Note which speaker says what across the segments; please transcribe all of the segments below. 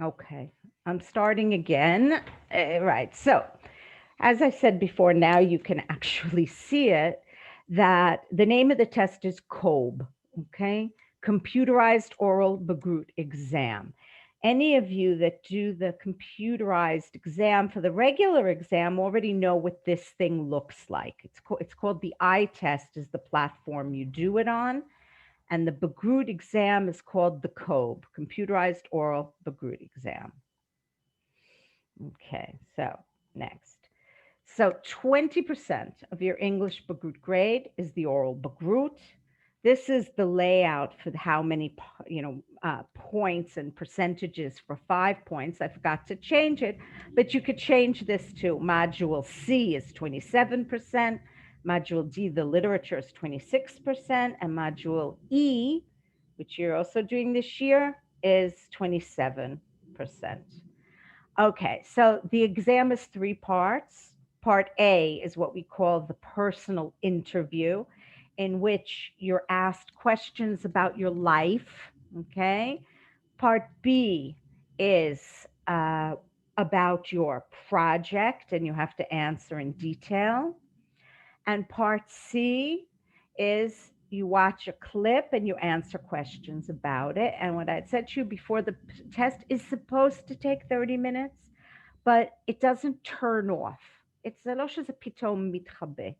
Speaker 1: Okay, I'm starting again. Right. So, as I said before, now you can actually see it that the name of the test is COBE, okay? Computerized Oral Bagrut Exam. Any of you that do the computerized exam for the regular exam already know what this thing looks like. It's called the I test is the platform you do it on. And the Bagrut exam is called the COBE, Computerized Oral Bagrut Exam. Okay, so next. So 20% of your English Bagrut grade is the oral Bagrut. This is the layout for how many, points and percentages for 5 points. I forgot to change it, but you could change this to Module C is 27%, Module D, the literature is 26%, and Module E, which you're also doing this year, is 27%. Okay, so the exam is three parts. Part A is what we call the personal interview, in which you're asked questions about your life. Okay. Part B is about your project, and you have to answer in detail. And part C is you watch a clip and you answer questions about it. And what I said to you before, the test is supposed to take 30 minutes, but it doesn't turn off. It's לא שזה פתאום מתחבא.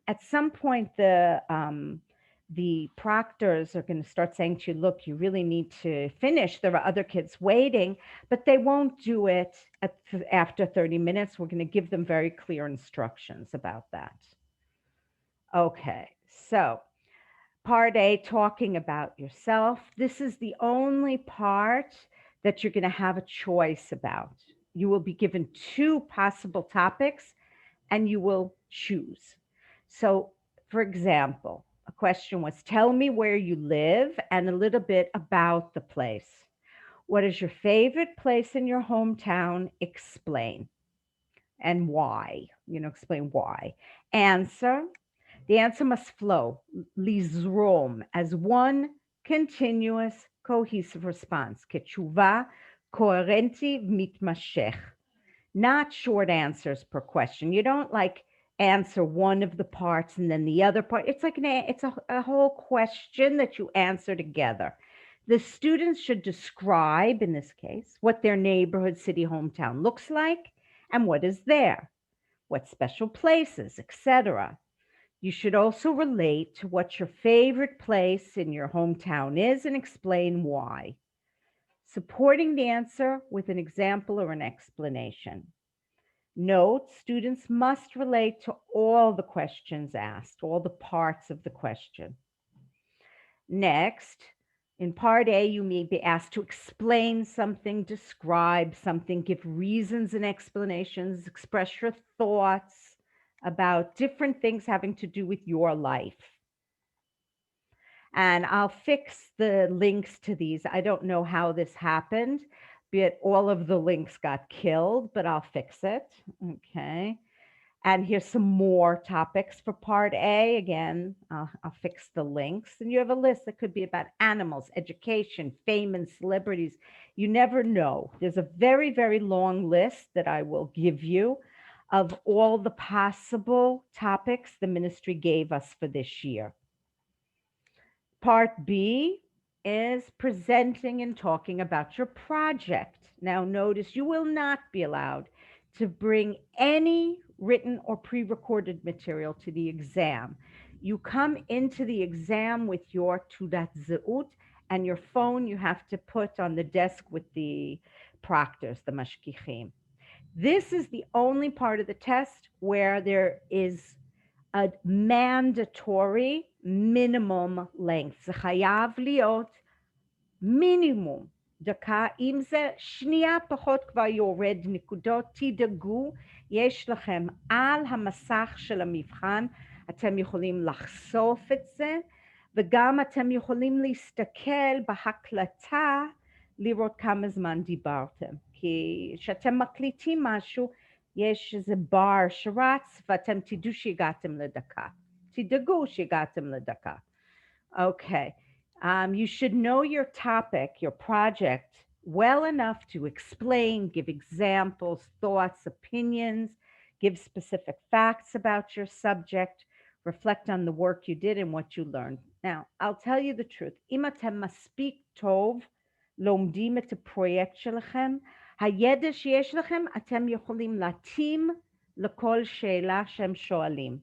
Speaker 1: At some point, the proctors are going to start saying to you, look, you really need to finish. There are other kids waiting, but they won't do it after 30 minutes. We're going to give them very clear instructions about that. Okay, so part A, talking about yourself. This is the only part that you're going to have a choice about. You will be given two possible topics and you will choose. So, for example, a question was tell me where you live and a little bit about the place. What is your favorite place in your hometown? Explain. And why? Explain why. Answer. The answer must flow, lizrom, as one continuous cohesive response, כתשובה קוהרנטי מתמשך. Not short answers per question. You don't like answer one of the parts and then the other part. It's like it's a whole question that you answer together. The students should describe, in this case, what their neighborhood, city, hometown looks like and what is there, what special places, etc. You should also relate to what your favorite place in your hometown is and explain why, supporting the answer with an example or an explanation. Note, students must relate to all the questions asked, all the parts of the question. Next, in part A, you may be asked to explain something, describe something, give reasons and explanations, express your thoughts about different things having to do with your life. And I'll fix the links to these. I don't know how this happened, but all of the links got killed, but I'll fix it. Okay. And here's some more topics for part A. Again, I'll fix the links. And you have a list that could be about animals, education, fame, and celebrities. You never know. There's a very, very long list that I will give you of all the possible topics the ministry gave us for this year. Part B is presenting and talking about your project. Now, notice you will not be allowed to bring any written or pre-recorded material to the exam. You come into the exam with your Tudat Zeut and your phone you have to put on the desk with the proctors, the mashkichim. This is the only part of the test where there is a mandatory minimum length. זה חייב להיות מינימום דקה. אם זה שנייה פחות כבר יורד נקודות, תדאגו, יש לכם על המסך של המבחן, אתם יכולים לחשוף את זה, וגם אתם יכולים להסתכל בהקלטה, לראות כמה זמן דיברתם. כי כשאתם מקליטים משהו, יש איזה בר שרץ, ואתם תדעו שהגעתם לדקה. תדאגו שהגעתם לדקה. Okay. You should know your topic, your project, well enough to explain, give examples, thoughts, opinions, give specific facts about your subject, reflect on the work you did and what you learned. Now, I'll tell you the truth. אם אתם מספיק טוב לומדים את הפרויקט שלכם, הידע שיש לכם, אתם יכולים להתאים לכל שאלה שהם שואלים.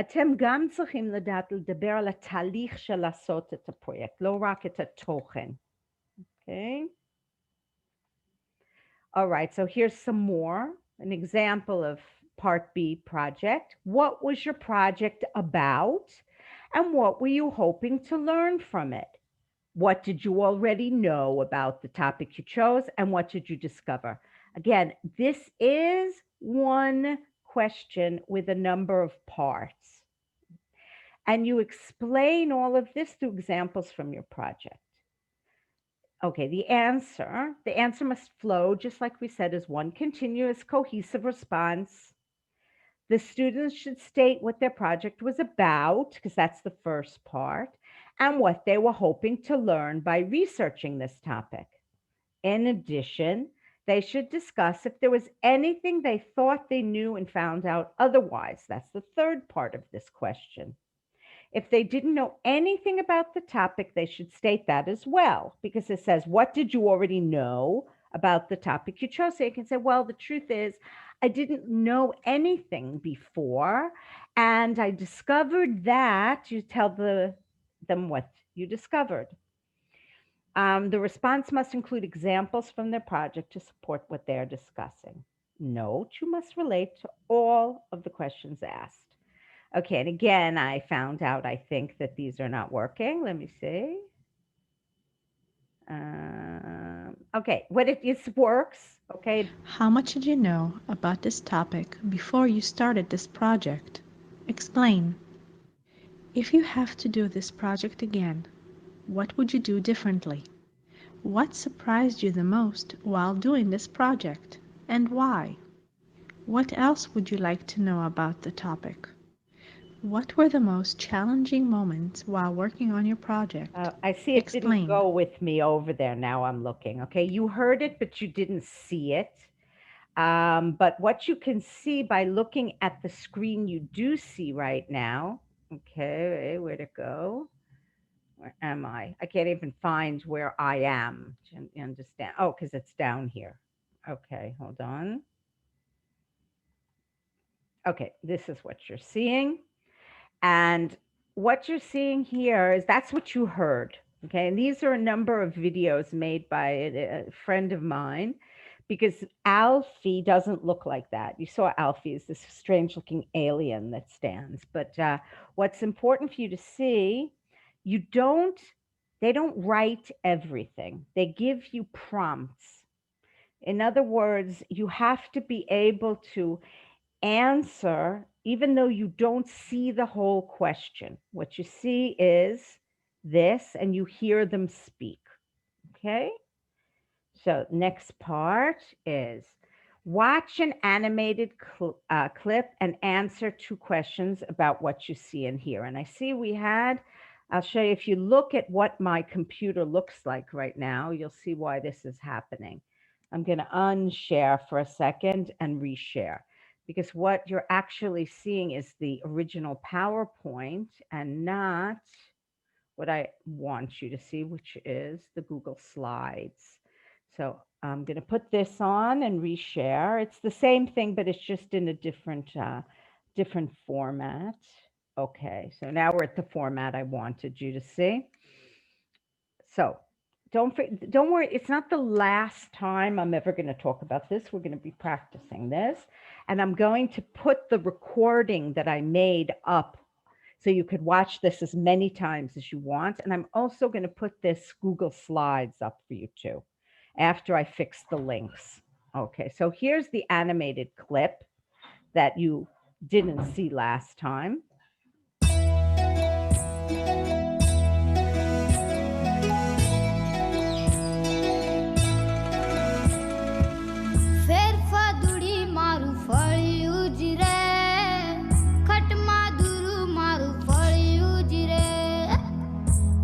Speaker 1: אתם גם צריכים לדעת לדבר על התהליך של לעשות את הפרויקט, לא רק את התוכן. Okay? All right, so here's some more. An example of Part B project. What was your project about? And what were you hoping to learn from it? What did you already know about the topic you chose? And what did you discover? Again, this is one question with a number of parts. And you explain all of this through examples from your project. Okay, the answer must flow, just like we said, as one continuous cohesive response. The students should state what their project was about, because that's the first part, and what they were hoping to learn by researching this topic. In addition, they should discuss if there was anything they thought they knew and found out otherwise. That's the third part of this question. If they didn't know anything about the topic, they should state that as well, because it says, what did you already know about the topic you chose? So you can say, well, the truth is, I didn't know anything before, and I discovered that. You tell them what you discovered. The response must include examples from their project to support what they're discussing. Note, you must relate to all of the questions asked. Okay, and again, I found out, I think, that these are not working. Let me see. Okay, what if this works? Okay.
Speaker 2: How much did you know about this topic before you started this project? Explain. If you have to do this project again, what would you do differently? What surprised you the most while doing this project, and why? What else would you like to know about the topic? What were the most challenging moments while working on your project?
Speaker 1: I see it
Speaker 2: Explain.
Speaker 1: didn't go with me over there. Now I'm looking. Okay, you heard it, but you didn't see it. But what you can see by looking at the screen you do see right now. Okay, where'd it go? Where am I? I can't even find where I am. Do you understand? Oh, because it's down here. Okay, hold on. Okay, this is what you're seeing. And what you're seeing here is that's what you heard. Okay, and these are a number of videos made by a friend of mine, because Alfie doesn't look like that. You saw Alfie is this strange looking alien that stands. But what's important for you to see, they don't write everything. They give you prompts. In other words, you have to be able to answer even though you don't see the whole question. What you see is this, and you hear them speak. Okay? So next part is watch an animated clip and answer 2 questions about what you see and hear. And I see I'll show you, if you look at what my computer looks like right now, you'll see why this is happening. I'm going to unshare for a second and reshare, because what you're actually seeing is the original PowerPoint and not what I want you to see, which is the Google Slides. So I'm going to put this on and reshare. It's the same thing, but it's just in a different format. Okay, so now we're at the format I wanted you to see. So don't worry, it's not the last time I'm ever going to talk about this. We're going to be practicing this. And I'm going to put the recording that I made up so you could watch this as many times as you want. And I'm also going to put this Google Slides up for you too, after I fix the links. Okay, so here's the animated clip that you didn't see last time.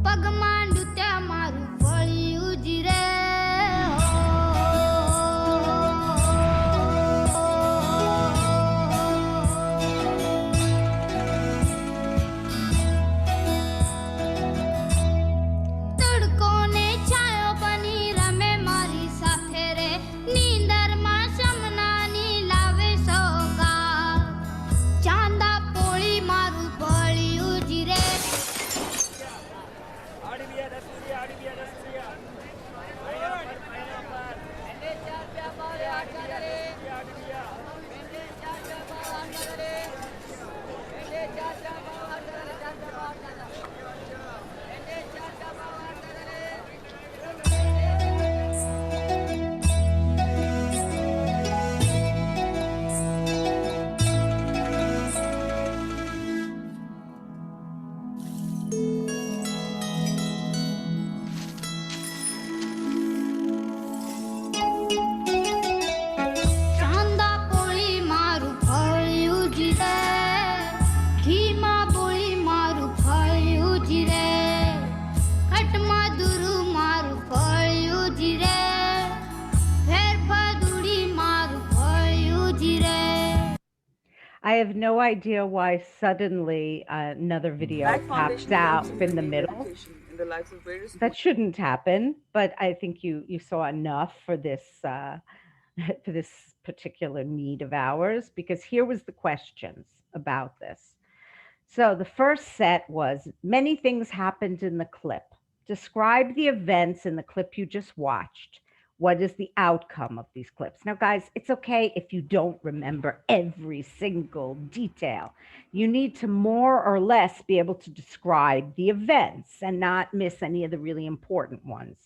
Speaker 3: પગમાં
Speaker 1: I have no idea why suddenly another video
Speaker 3: Right
Speaker 1: popped
Speaker 3: foundation helps
Speaker 1: out
Speaker 3: in
Speaker 1: in the
Speaker 3: building
Speaker 1: middle.
Speaker 3: reputation in the lives of various
Speaker 1: That
Speaker 3: people.
Speaker 1: shouldn't happen, but I think you saw enough for this for this particular need of ours, because here was the questions about this. So the first set was, many things happened in the clip. Describe the events in the clip you just watched. What is the outcome of these clips? Now, guys, it's okay if you don't remember every single detail. You need to more or less be able to describe the events and not miss any of the really important ones.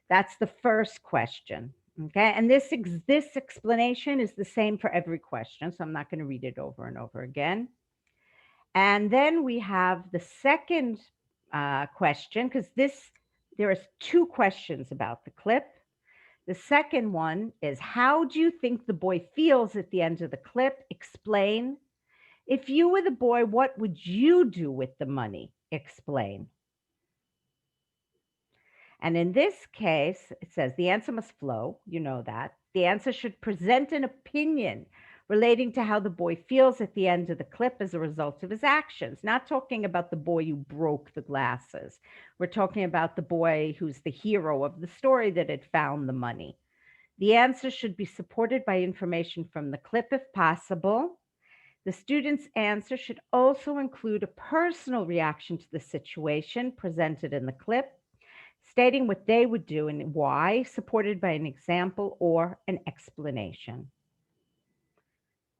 Speaker 1: That's the first question. Okay. And this explanation is the same for every question. So I'm not going to read it over and over again. And then we have the second question, because there is two questions about the clip. The second one is, how do you think the boy feels at the end of the clip? Explain. If you were the boy, what would you do with the money? Explain. And in this case, it says the answer must flow. You know that. The answer should present an opinion relating to how the boy feels at the end of the clip as a result of his actions. Not talking about the boy who broke the glasses. We're talking about the boy who's the hero of the story that had found the money. The answer should be supported by information from the clip if possible. The student's answer should also include a personal reaction to the situation presented in the clip, stating what they would do and why, supported by an example or an explanation.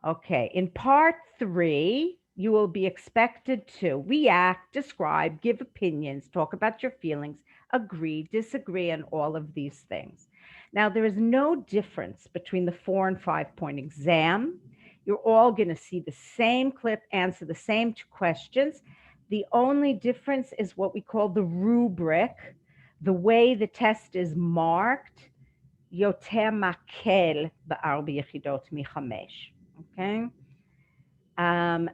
Speaker 1: Okay, in part 3, you will be expected to react, describe, give opinions, talk about your feelings, agree, disagree, and all of these things. Now, there is no difference between the 4 and 5 point exam. You're all going to see the same clip, answer the same 2 questions. The only difference is what we call the rubric, the way the test is marked. יותר מקל ב4 יחידות מ5. Okay.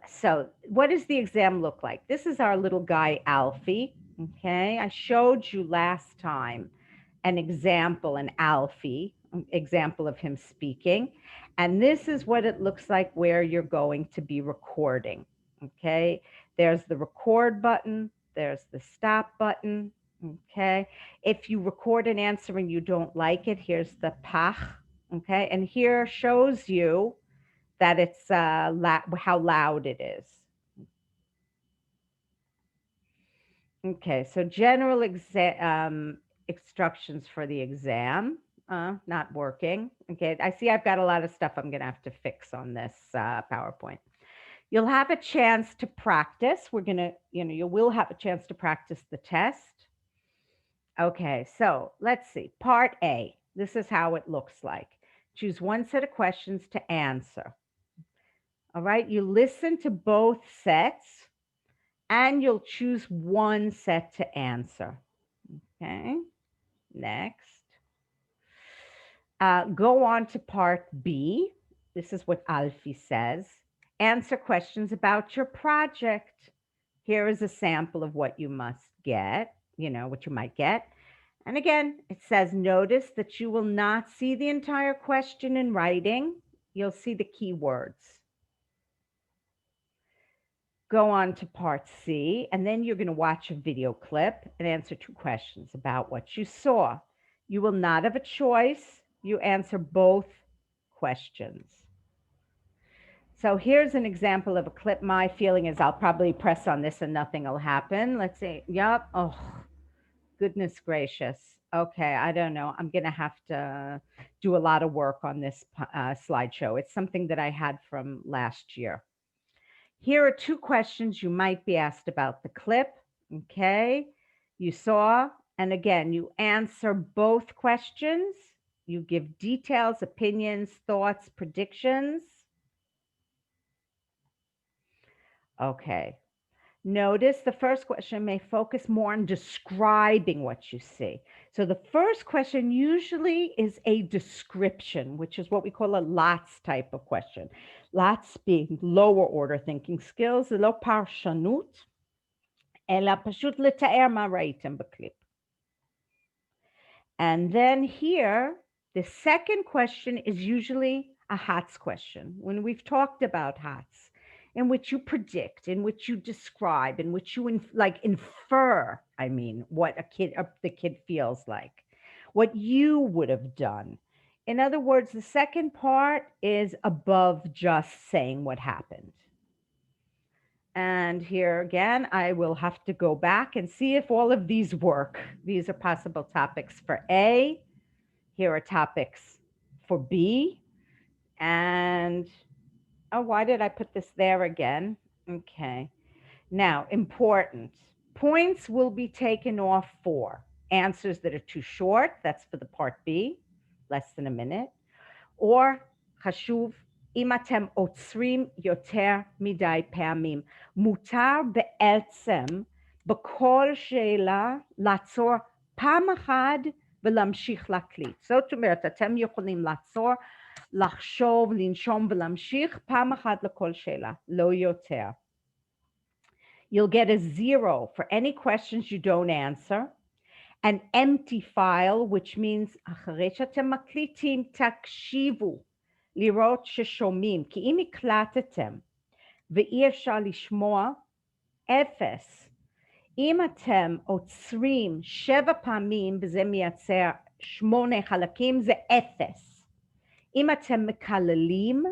Speaker 1: So what does the exam look like? This is our little guy, Alfie. Okay. I showed you last time an example, an Alfie example of him speaking. And this is what it looks like where you're going to be recording. Okay. There's the record button. There's the stop button. Okay. If you record an answer and you don't like it, here's the pach. Okay. And here shows you that it's how loud it is. Okay, so general instructions for the exam. Not working. Okay, I see I've got a lot of stuff I'm going to have to fix on this PowerPoint. You'll have a chance to practice. We're going to, you will have a chance to practice the test. Okay, so let's see. Part A. This is how it looks like. Choose one set of questions to answer. All right, you listen to both sets and you'll choose one set to answer. Okay, next. Go on to part B. This is what Alfie says. Answer questions about your project. Here is a sample of what you must get, what you might get. And again, it says, notice that you will not see the entire question in writing. You'll see the keywords. Go on to part C, and then you're going to watch a video clip and answer 2 questions about what you saw. You will not have a choice. You answer both questions. So here's an example of a clip. My feeling is I'll probably press on this and nothing will happen. Let's see. Yep. Oh, goodness gracious. Okay, I don't know. I'm going to have to do a lot of work on this slideshow. It's something that I had from last year. Here are 2 questions you might be asked about the clip. Okay, you saw, and again, you answer both questions. You give details, opinions, thoughts, predictions. Okay. Notice the first question may focus more on describing what you see. So the first question usually is a description, which is what we call a LOTS type of question. LOTS being lower order thinking skills, זה לא פרשנות, אלא פשוט לתאר מה ראיתם בקליפ. And then here, the second question is usually a HATS question. When we've talked about HATS, in which you predict, in which you describe, in which you like infer, I mean, what the kid feels like, what you would have done. In other words, the second part is above just saying what happened. And here again, I will have to go back and see if all of these work. These are possible topics for A. Here are topics for B. And oh, why did I put this there again? Okay. Now, important. Points will be taken off for answers that are too short. That's for the part B, less than a minute. or חשוב, אם אתם עוצרים יותר מדי פעמים. מותר בעצם בכל שאלה לעצור פעם אחת ולהמשיך להקליט. זאת אומרת, אתם יכולים לעצור, לחשוב, לנשום ולהמשיך פעם אחת לכל שאלה, לא יותר. You'll get a 0 for any questions you don't answer. An empty file, which means אחרי שאתם מקליטים, תקשיבו, לראות ששומעים, כי אם הקלטתם ואי אפשר לשמוע, 0. אם אתם עוצרים 7 פעמים וזה מייצר 8 חלקים, זה 0. אם אתם מקללים,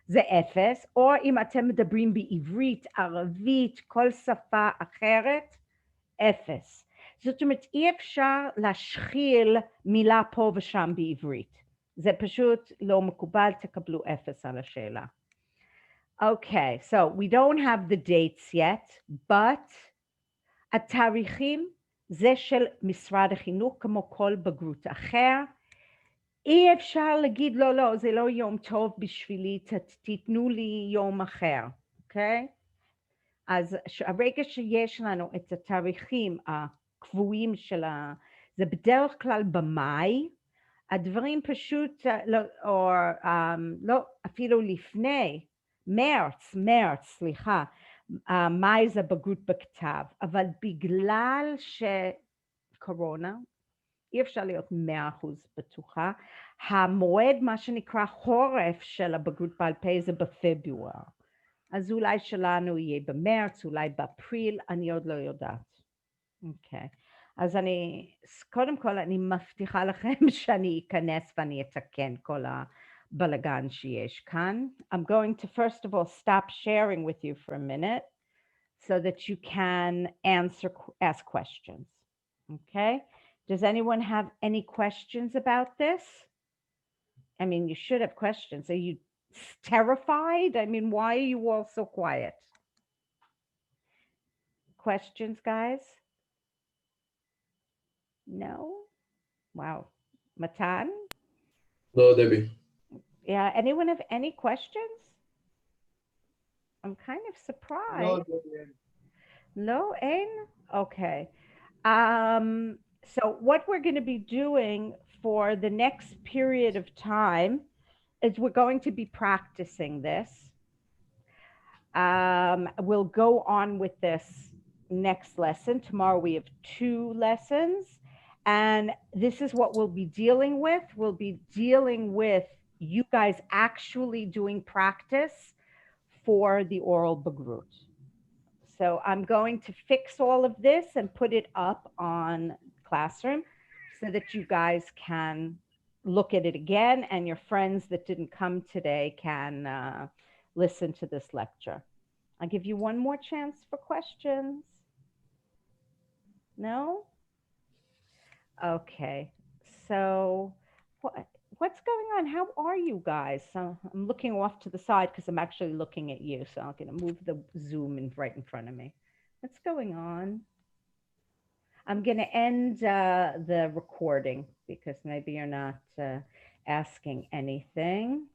Speaker 1: זה 0, או אם אתם מדברים בעברית, ערבית, כל שפה אחרת, 0. זאת אומרת, אי אפשר להשחיל מילה פה ושם בעברית. זה פשוט לא מקובל, תקבלו 0 על השאלה. Okay, so we don't have the dates yet, but התאריכים זה של משרד החינוך כמו כל בגרות אחר. אי אפשר להגיד לא, לא, זה לא יום טוב בשבילי, תיתנו לי יום אחר, אוקיי? אז הרגע שיש לנו את התאריכים הקבועים זה בדרך כלל במאי, הדברים פשוט, או לא, אפילו לפני, מרץ, סליחה, מאי זה בגרות בכתב, אבל בגלל שקורונה, אי אפשר להיות 100% בטוחה, המועד, מה שנקרא חורף של הבגרות בעל פה זה בפברואר. אז אולי שלנו יהיה במרץ, אולי באפריל, אני עוד לא יודעת. אוקיי. אז קודם כל אני מבטיחה לכם שאני אכנס ואני אתקן כל הבלגן שיש כאן. I'm going to first of all stop sharing with you for a minute so that you can ask questions. Okay? Does anyone have any questions about this? I mean, you should have questions. Are you terrified? I mean, why are you all so quiet? Questions, guys? No? Wow. Matan?
Speaker 3: No, Debbie.
Speaker 1: Yeah, anyone have any questions? I'm kind of surprised. No, Ain? Okay. So what we're going to be doing for the next period of time is we're going to be practicing this. We'll go on with this next lesson. Tomorrow we have 2 lessons, and this is what we'll be dealing with. We'll be dealing with you guys actually doing practice for the oral bagrut. So I'm going to fix all of this and put it up on Classroom so that you guys can look at it again, and your friends that didn't come today can listen to this lecture. I'll give you one more chance for questions. No? Okay. So what's going on? How are you guys? So I'm looking off to the side because I'm actually looking at you. So I'm going to move the Zoom right in front of me. What's going on? I'm going to end the recording because maybe you're not asking anything.